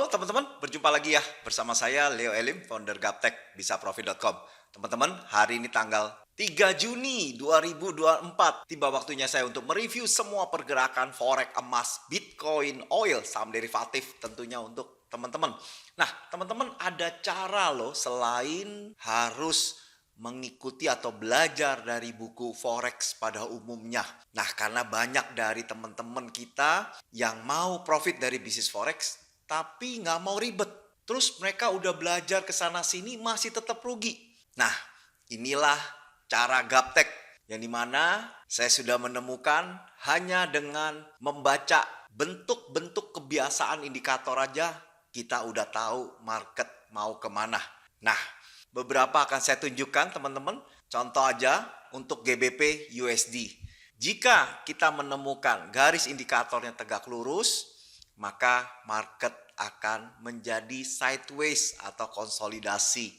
teman-teman, berjumpa lagi ya bersama saya Leo Elim, founder Gaptek, bisaprofit.com. Teman-teman, hari ini tanggal 3 Juni 2024. Tiba waktunya saya untuk mereview semua pergerakan forex, emas, Bitcoin, oil, saham derivatif tentunya untuk teman-teman. Nah, teman-teman ada cara loh selain harus mengikuti atau belajar dari buku forex pada umumnya. Nah, karena banyak dari teman-teman kita yang mau profit dari bisnis forex tapi nggak mau ribet. Terus mereka udah belajar ke sana sini masih tetap rugi. Nah, inilah cara Gaptek yang dimana saya sudah menemukan hanya dengan membaca bentuk-bentuk kebiasaan indikator aja kita udah tahu market mau kemana. Nah, beberapa akan saya tunjukkan teman-teman. Contoh aja untuk GBP USD. Jika kita menemukan garis indikatornya tegak lurus, maka market akan menjadi sideways atau konsolidasi.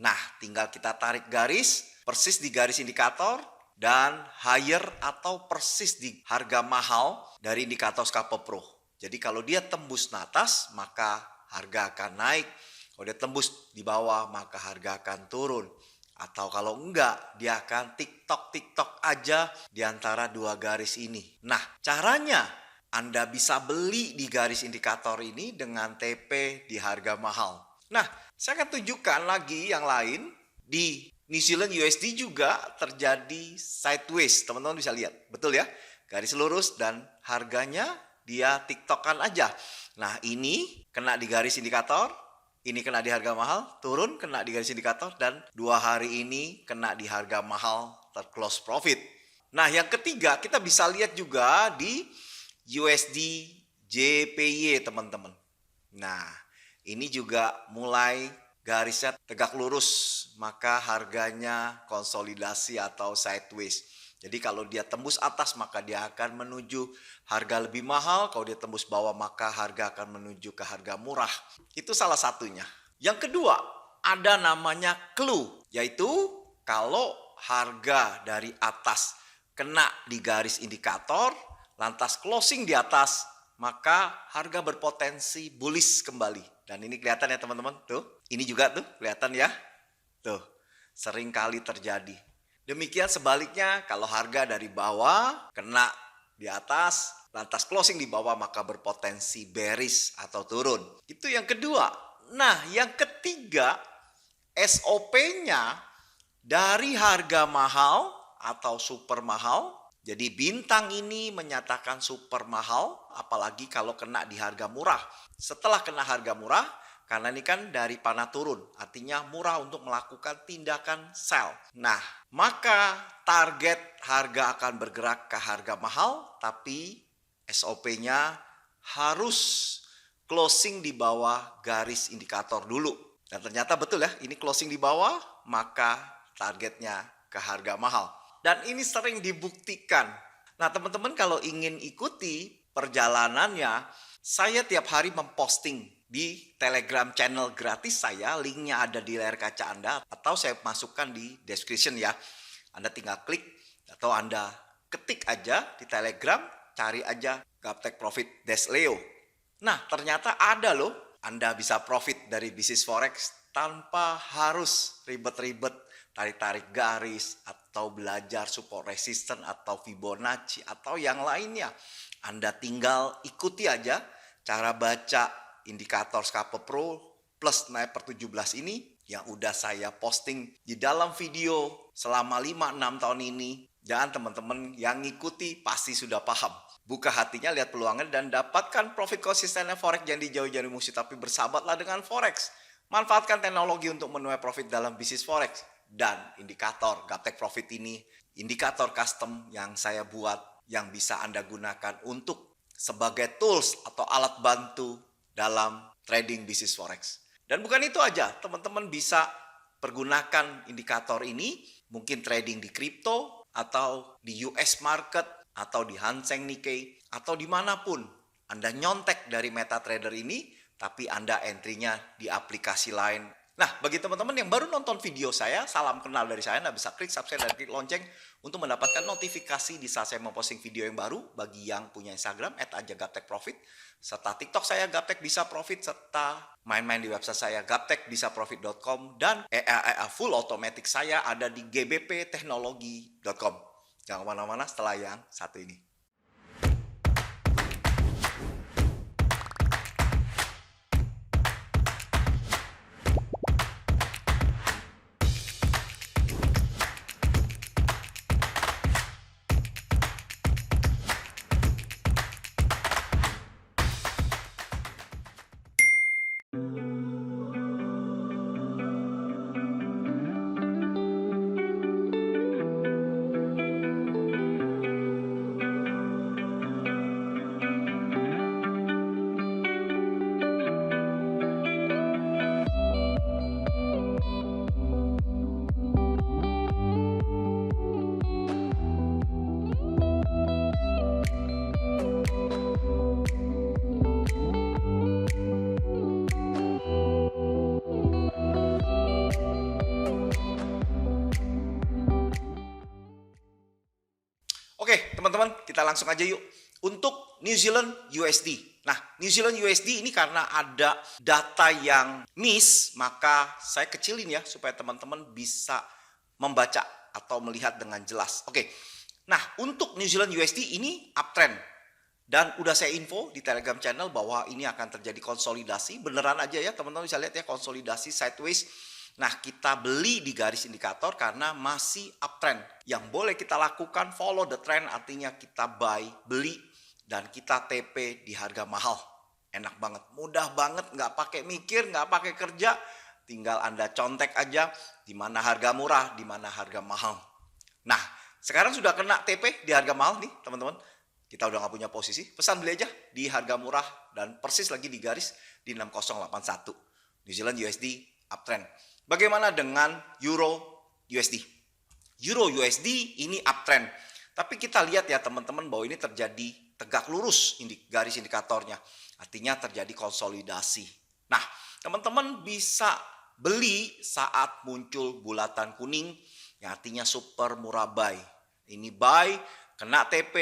Nah, tinggal kita tarik garis, persis di garis indikator, dan higher atau persis di harga mahal dari indikator Scalper Pro. Jadi kalau dia tembus ke atas, maka harga akan naik. Kalau dia tembus di bawah, maka harga akan turun. Atau kalau enggak, dia akan tiktok aja di antara dua garis ini. Nah, caranya Anda bisa beli di garis indikator ini dengan TP di harga mahal. Nah, saya akan tunjukkan lagi yang lain. Di New Zealand USD juga terjadi sideways. Teman-teman bisa lihat, betul ya? Garis lurus dan harganya dia tiktokan aja. Nah, ini kena di garis indikator. Ini kena di harga mahal, turun kena di garis indikator, dan 2 hari ini kena di harga mahal terclose profit. Nah, yang ketiga kita bisa lihat juga di USD JPY teman-teman. Nah, ini juga mulai garisnya tegak lurus, maka harganya konsolidasi atau sideways. Jadi kalau dia tembus atas maka dia akan menuju harga lebih mahal, kalau dia tembus bawah maka harga akan menuju ke harga murah. Itu salah satunya. Yang kedua, ada namanya clue, yaitu kalau harga dari atas kena di garis indikator, lantas closing di atas, maka harga berpotensi bullish kembali. Dan ini kelihatan ya teman-teman, tuh. Ini juga tuh kelihatan ya. Tuh, sering kali terjadi. Demikian sebaliknya, kalau harga dari bawah kena di atas, lantas closing di bawah, maka berpotensi bearish atau turun. Itu yang kedua. Nah, yang ketiga, SOP-nya dari harga mahal atau super mahal. Jadi bintang ini menyatakan super mahal, apalagi kalau kena di harga murah. Setelah kena harga murah, karena ini kan dari panah turun, artinya murah untuk melakukan tindakan sell. Nah, maka target harga akan bergerak ke harga mahal, tapi SOP-nya harus closing di bawah garis indikator dulu. Dan ternyata betul ya, ini closing di bawah, maka targetnya ke harga mahal. Dan ini sering dibuktikan. Nah, teman-teman kalau ingin ikuti perjalanannya, saya tiap hari memposting di Telegram channel gratis saya, linknya ada di layar kaca Anda, atau saya masukkan di description ya. Anda tinggal klik atau Anda ketik aja di Telegram, cari aja Gaptek Profit Des Leo. Nah, ternyata ada loh, Anda bisa profit dari bisnis forex tanpa harus ribet-ribet, tarik-tarik garis, atau belajar support resistance, atau Fibonacci, atau yang lainnya. Anda tinggal ikuti aja cara baca indikator Scalper Pro plus naik per 17 ini yang udah saya posting di dalam video selama 5-6 tahun ini. Dan teman-teman yang ngikuti pasti sudah paham. Buka hatinya, lihat peluangnya, dan dapatkan profit konsistennya forex. Jangan dijauh-jauh musuh, tapi bersahabatlah dengan forex. Manfaatkan teknologi untuk menuai profit dalam bisnis forex. Dan indikator Gaptek Profit ini indikator custom yang saya buat yang bisa Anda gunakan untuk sebagai tools atau alat bantu dalam trading bisnis forex. Dan bukan itu aja, teman-teman bisa pergunakan indikator ini mungkin trading di kripto atau di US market atau di Hang Seng Nikkei atau dimanapun. Anda nyontek dari MetaTrader ini, tapi Anda entry-nya di aplikasi lain Nah, bagi teman-teman yang baru nonton video saya, salam kenal dari saya. Anda bisa klik subscribe dan klik lonceng untuk mendapatkan notifikasi di saat saya memposting video yang baru. Bagi yang punya Instagram, @aja_gaptekprofit, serta TikTok saya Gaptek Bisa Profit, serta main-main di website saya gaptekbisaprofit.com, dan EA full automatic saya ada di gbpteknologi.com. Jangan kemana-mana setelah yang satu ini. Oke, teman-teman, kita langsung aja yuk. Untuk New Zealand USD. Nah, New Zealand USD ini karena ada data yang miss, maka saya kecilin ya, supaya teman-teman bisa membaca atau melihat dengan jelas. Oke, nah untuk New Zealand USD ini uptrend. Dan udah saya info di Telegram channel bahwa ini akan terjadi konsolidasi. Beneran aja ya, teman-teman bisa lihat ya, konsolidasi sideways. Nah, kita beli di garis indikator karena masih uptrend. Yang boleh kita lakukan follow the trend, artinya kita buy, beli, dan kita TP di harga mahal. Enak banget, mudah banget, nggak pakai mikir, nggak pakai kerja. Tinggal Anda contek aja di mana harga murah, di mana harga mahal. Nah, sekarang sudah kena TP di harga mahal nih, teman-teman. Kita udah nggak punya posisi, pesan beli aja di harga murah dan persis lagi di garis di 6081. New Zealand USD uptrend. Bagaimana dengan Euro USD? Euro USD ini uptrend. Tapi kita lihat ya teman-teman bahwa ini terjadi tegak lurus garis indikatornya. Artinya terjadi konsolidasi. Nah, teman-teman bisa beli saat muncul bulatan kuning yang artinya super murah buy. Ini buy, kena TP,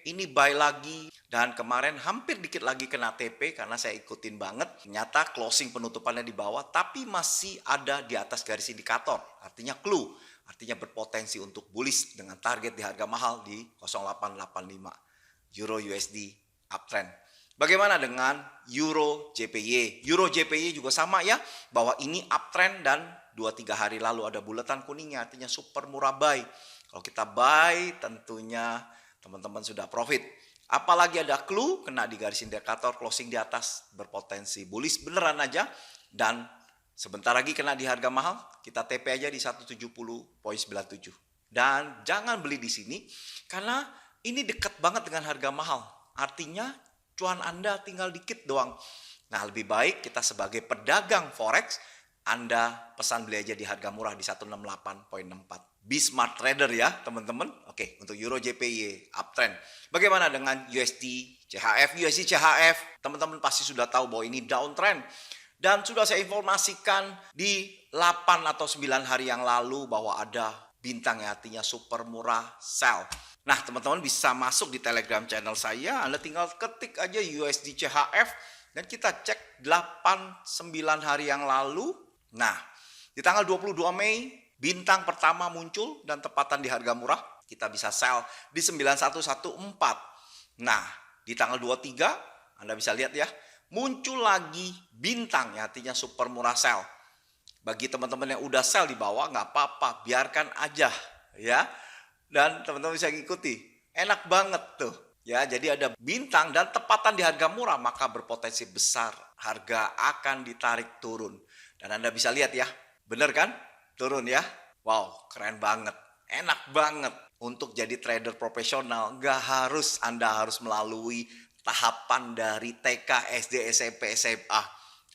ini buy lagi. Dan kemarin hampir dikit lagi kena TP karena saya ikutin banget. Ternyata closing penutupannya di bawah tapi masih ada di atas garis indikator. Artinya clue, artinya berpotensi untuk bullish dengan target di harga mahal di 0885. Euro USD uptrend. Bagaimana dengan Euro JPY? Euro JPY juga sama ya, bahwa ini uptrend dan 2-3 hari lalu ada bulatan kuningnya, artinya super murah buy. Kalau kita buy tentunya teman-teman sudah profit. Apalagi ada clue, kena di garis indikator, closing di atas, berpotensi bullish beneran aja. Dan sebentar lagi kena di harga mahal, kita TP aja di 170.97. Dan jangan beli di sini, karena ini dekat banget dengan harga mahal. Artinya cuan Anda tinggal dikit doang. Nah, lebih baik kita sebagai pedagang forex, Anda pesan beli aja di harga murah di 168.64. Be smart trader ya teman-teman. Oke, untuk Euro JPY uptrend. Bagaimana dengan USD CHF? USD CHF teman-teman pasti sudah tahu bahwa ini downtrend. Dan sudah saya informasikan di 8 atau 9 hari yang lalu bahwa ada bintang yang artinya super murah sell. Nah, teman-teman bisa masuk di Telegram channel saya. Anda tinggal ketik aja USD CHF dan kita cek 8-9 hari yang lalu. Nah, di tanggal 22 Mei bintang pertama muncul dan tepatan di harga murah. Kita bisa sell di 9114. Nah, di tanggal 23 Anda bisa lihat ya, muncul lagi bintang yang artinya super murah sell. Bagi teman-teman yang udah sell di bawah nggak apa-apa, biarkan aja ya. Dan teman-teman bisa ikuti. Enak banget tuh. Ya, jadi ada bintang dan tepatan di harga murah, maka berpotensi besar harga akan ditarik turun. Dan Anda bisa lihat ya, bener kan? Turun ya. Wow, keren banget. Enak banget untuk jadi trader profesional. Nggak harus Anda harus melalui tahapan dari TK, SD, SMP, SMA.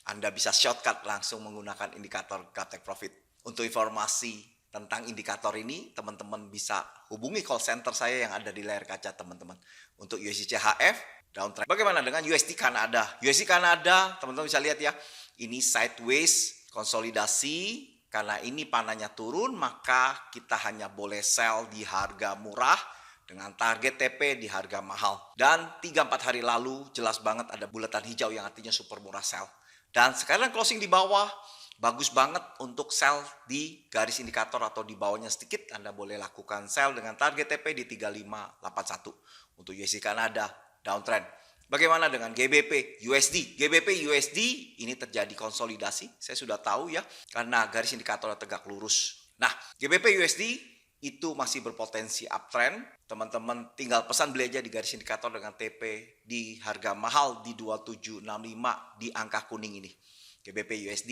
Anda bisa shortcut langsung menggunakan indikator Gaptek Profit. Untuk informasi tentang indikator ini, teman-teman bisa hubungi call center saya yang ada di layar kaca teman-teman. Untuk USD CHF, downtrend. Bagaimana dengan USD Kanada? USD Kanada, teman-teman bisa lihat ya, ini sideways Konsolidasi karena ini panahnya turun, maka kita hanya boleh sell di harga murah dengan target TP di harga mahal. Dan 3-4 hari lalu jelas banget ada bulatan hijau yang artinya super murah sell. Dan sekarang closing di bawah, bagus banget untuk sell di garis indikator atau di bawahnya sedikit. Anda boleh lakukan sell dengan target TP di 3581 untuk USD Kanada downtrend. Bagaimana dengan GBP USD? GBP USD ini terjadi konsolidasi. Saya sudah tahu ya, karena garis indikator tegak lurus. Nah, GBP USD itu masih berpotensi uptrend. Teman-teman tinggal pesan beli aja di garis indikator dengan TP di harga mahal di 2765 di angka kuning ini. GBP USD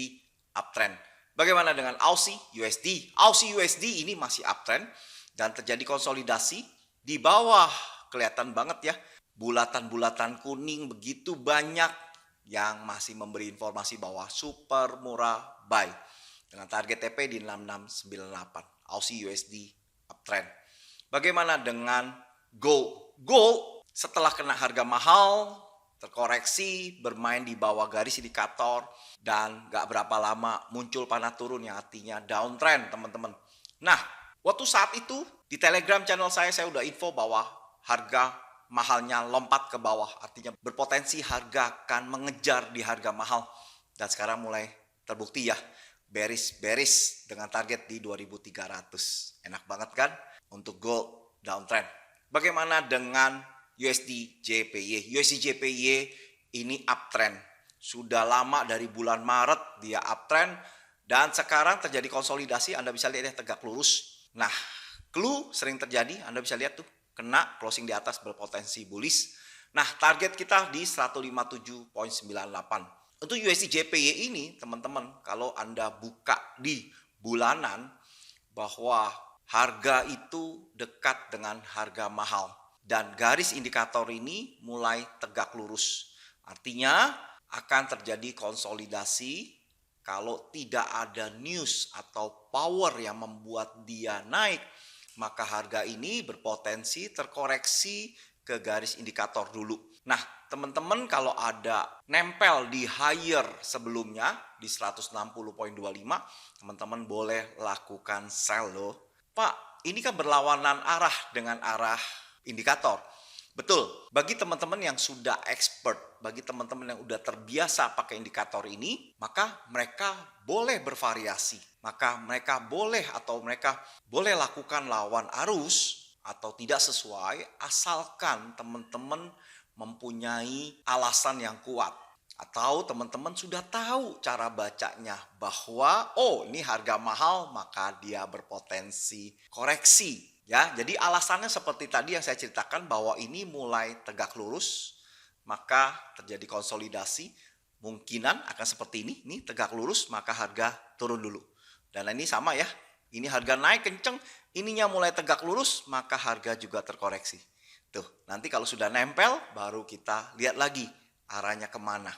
uptrend. Bagaimana dengan Aussie USD? Aussie USD ini masih uptrend dan terjadi konsolidasi di bawah. Kelihatan banget ya, bulatan-bulatan kuning begitu banyak yang masih memberi informasi bahwa super murah buy dengan target TP di 6698. Aussie USD uptrend. Bagaimana dengan gold? Gold setelah kena harga mahal, terkoreksi, bermain di bawah garis indikator, dan gak berapa lama muncul panah turun yang artinya downtrend, teman-teman. Nah, waktu saat itu di Telegram channel saya udah info bahwa harga mahalnya lompat ke bawah, artinya berpotensi harga akan mengejar di harga mahal. Dan sekarang mulai terbukti ya, bearish dengan target di 2300. Enak banget kan untuk gold downtrend. Bagaimana dengan USD JPY? USD JPY ini uptrend. Sudah lama dari bulan Maret dia uptrend dan sekarang terjadi konsolidasi. Anda bisa lihat ya, tegak lurus. Nah, clue sering terjadi, Anda bisa lihat tuh, kena closing di atas berpotensi bullish. Nah, target kita di 157.98. Untuk USD JPY ini, teman-teman, kalau Anda buka di bulanan, bahwa harga itu dekat dengan harga mahal. Dan garis indikator ini mulai tegak lurus. Artinya akan terjadi konsolidasi kalau tidak ada news atau power yang membuat dia naik. Maka harga ini berpotensi terkoreksi ke garis indikator dulu. Nah, teman-teman kalau ada nempel di higher sebelumnya di 160.25, teman-teman boleh lakukan sell loh. Pak, ini kan berlawanan arah dengan arah indikator. Betul, bagi teman-teman yang sudah expert, bagi teman-teman yang udah terbiasa pakai indikator ini, maka mereka boleh bervariasi. Maka mereka boleh lakukan lawan arus atau tidak sesuai, asalkan teman-teman mempunyai alasan yang kuat. Atau teman-teman sudah tahu cara bacanya bahwa ini harga mahal maka dia berpotensi koreksi. Ya, jadi alasannya seperti tadi yang saya ceritakan bahwa ini mulai tegak lurus, maka terjadi konsolidasi, mungkinan akan seperti ini tegak lurus, maka harga turun dulu. Dan ini sama ya, ini harga naik kenceng, ininya mulai tegak lurus, maka harga juga terkoreksi. Tuh, nanti kalau sudah nempel, baru kita lihat lagi arahnya kemana.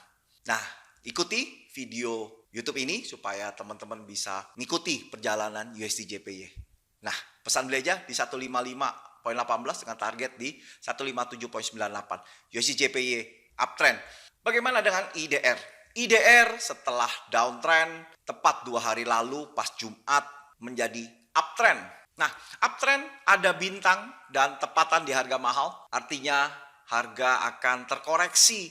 Nah, ikuti video YouTube ini supaya teman-teman bisa ngikuti perjalanan USD JPY. Nah, pesan beli aja di 155.18 dengan target di 157.98. USD JPY uptrend. Bagaimana dengan IDR? IDR setelah downtrend tepat 2 hari lalu pas Jumat menjadi uptrend. Nah, uptrend ada bintang dan tepatan di harga mahal. Artinya harga akan terkoreksi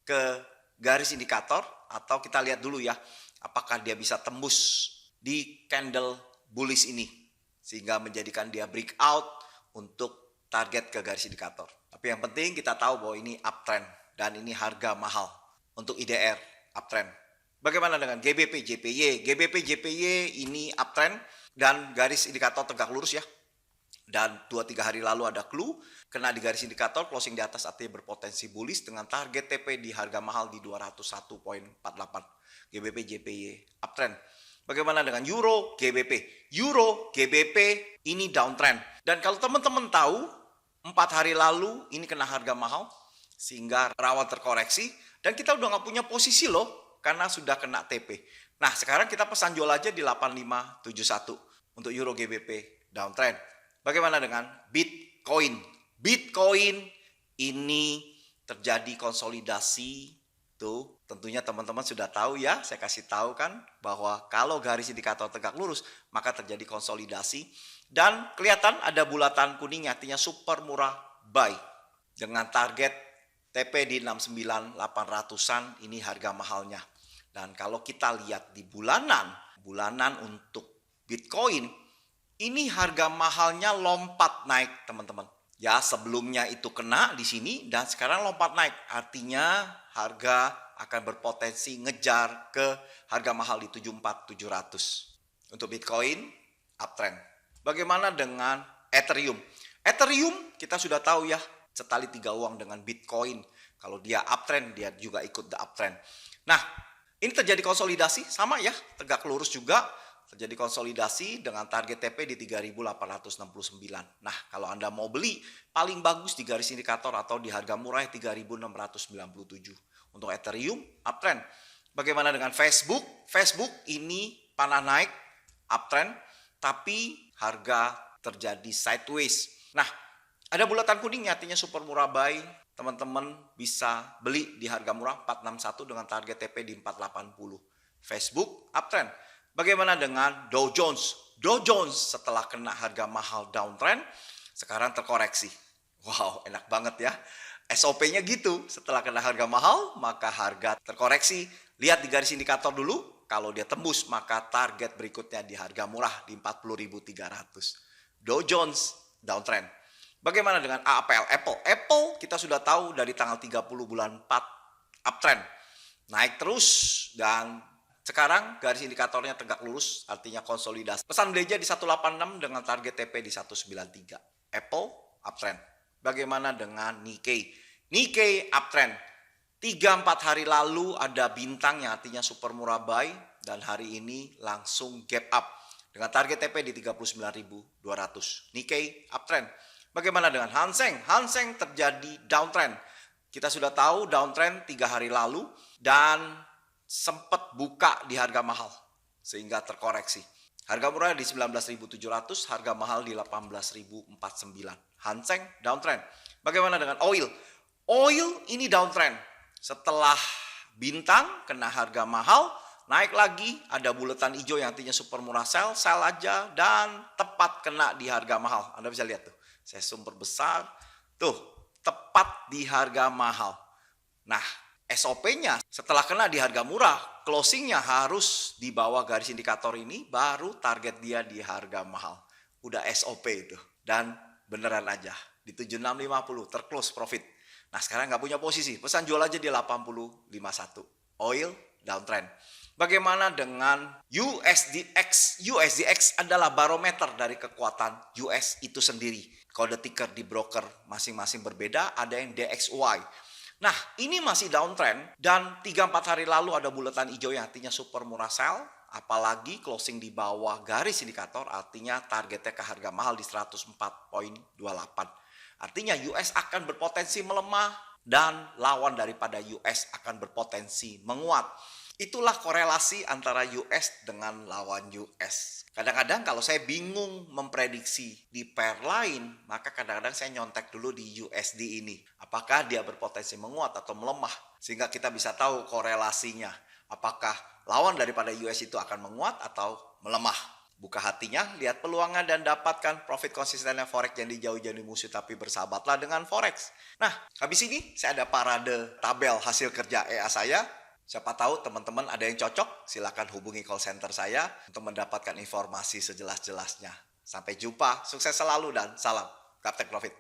ke garis indikator atau kita lihat dulu ya apakah dia bisa tembus di candle bullish ini sehingga menjadikan dia breakout untuk target ke garis indikator. Tapi yang penting kita tahu bahwa ini uptrend dan ini harga mahal untuk IDR uptrend. Bagaimana dengan GBP JPY? GBP JPY ini uptrend dan garis indikator tegak lurus ya. Dan 2-3 hari lalu ada clue kena di garis indikator, closing di atas artinya berpotensi bullish dengan target TP di harga mahal di 201.48. GBP JPY uptrend. Bagaimana dengan Euro GBP? Euro GBP ini downtrend. Dan kalau teman-teman tahu 4 hari lalu ini kena harga mahal sehingga rawan terkoreksi dan kita udah nggak punya posisi loh karena sudah kena TP. Nah, sekarang kita pesan jual aja di 8571 untuk Euro GBP downtrend. Bagaimana dengan Bitcoin? Bitcoin ini terjadi konsolidasi tuh Tentunya teman-teman sudah tahu ya, saya kasih tahu kan bahwa kalau garis indikator tegak lurus maka terjadi konsolidasi dan kelihatan ada bulatan kuning artinya super murah buy dengan target TP di 69.800-an ini harga mahalnya. Dan kalau kita lihat di bulanan untuk Bitcoin ini harga mahalnya lompat naik teman-teman. Ya sebelumnya itu kena di sini dan sekarang lompat naik. Artinya harga akan berpotensi ngejar ke harga mahal di 74.700. Untuk Bitcoin, uptrend. Bagaimana dengan Ethereum? Ethereum kita sudah tahu ya, setali tiga uang dengan Bitcoin. Kalau dia uptrend, dia juga ikut the uptrend. Nah, ini terjadi konsolidasi, sama ya, tegak lurus juga. Terjadi konsolidasi dengan target TP di 3.869. Nah, kalau Anda mau beli, paling bagus di garis indikator atau di harga murah 3.697. Untuk Ethereum, uptrend. Bagaimana dengan Facebook? Facebook ini panah naik, uptrend, tapi harga terjadi sideways. Nah, ada bulatan kuning artinya super murah buy. Teman-teman bisa beli di harga murah 461 dengan target TP di 480. Facebook, uptrend. Bagaimana dengan Dow Jones? Dow Jones setelah kena harga mahal downtrend, sekarang terkoreksi. Wow, enak banget ya. SOP-nya gitu, setelah kena harga mahal, maka harga terkoreksi. Lihat di garis indikator dulu, kalau dia tembus, maka target berikutnya di harga murah di 40.300. Dow Jones, downtrend. Bagaimana dengan APL, Apple? Apple kita sudah tahu dari tanggal 30 bulan 4, uptrend. Naik terus dan sekarang garis indikatornya tegak lurus, artinya konsolidasi. Pesan beli di 186 dengan target TP di 193. Apple, uptrend. Bagaimana dengan Nikkei? Nikkei, uptrend. 3-4 hari lalu ada bintang yang artinya super murah buy. Dan hari ini langsung gap up. Dengan target TP di 39.200. Nikkei, uptrend. Bagaimana dengan Hang Seng? Hang Seng terjadi downtrend. Kita sudah tahu downtrend 3 hari lalu. Dan sempat buka di harga mahal sehingga terkoreksi. Harga murah di 19.700, harga mahal di 18.049. Hang Seng downtrend. Bagaimana dengan oil? Oil ini downtrend. Setelah bintang kena harga mahal, naik lagi, ada bulatan hijau yang artinya super murah sell aja dan tepat kena di harga mahal. Anda bisa lihat tuh. Saya sumber besar. Tuh, tepat di harga mahal. Nah, SOP-nya setelah kena di harga murah, closing-nya harus di bawah garis indikator ini, baru target dia di harga mahal. Udah SOP itu. Dan beneran aja, di 76.50 terclose profit. Nah sekarang nggak punya posisi, pesan jual aja di 80.51. Oil, downtrend. Bagaimana dengan USDX? USDX adalah barometer dari kekuatan US itu sendiri. Kode ticker di broker masing-masing berbeda, ada yang DXY. Nah, ini masih downtrend dan 3-4 hari lalu ada bulatan hijau yang artinya super murah sell, apalagi closing di bawah garis indikator artinya targetnya ke harga mahal di 104.28. Artinya US akan berpotensi melemah dan lawan daripada US akan berpotensi menguat. Itulah korelasi antara US dengan lawan US. Kadang-kadang kalau saya bingung memprediksi di pair lain, maka kadang-kadang saya nyontek dulu di USD ini. Apakah dia berpotensi menguat atau melemah? Sehingga kita bisa tahu korelasinya. Apakah lawan daripada US itu akan menguat atau melemah? Buka hatinya, lihat peluangnya dan dapatkan profit konsistennya Forex. Yang dijauh-jauhi musuh tapi bersahabatlah dengan Forex. Nah, habis ini saya ada parade tabel hasil kerja EA saya. Siapa tahu teman-teman ada yang cocok, silakan hubungi call center saya untuk mendapatkan informasi sejelas-jelasnya. Sampai jumpa, sukses selalu dan salam Gaptek Profit.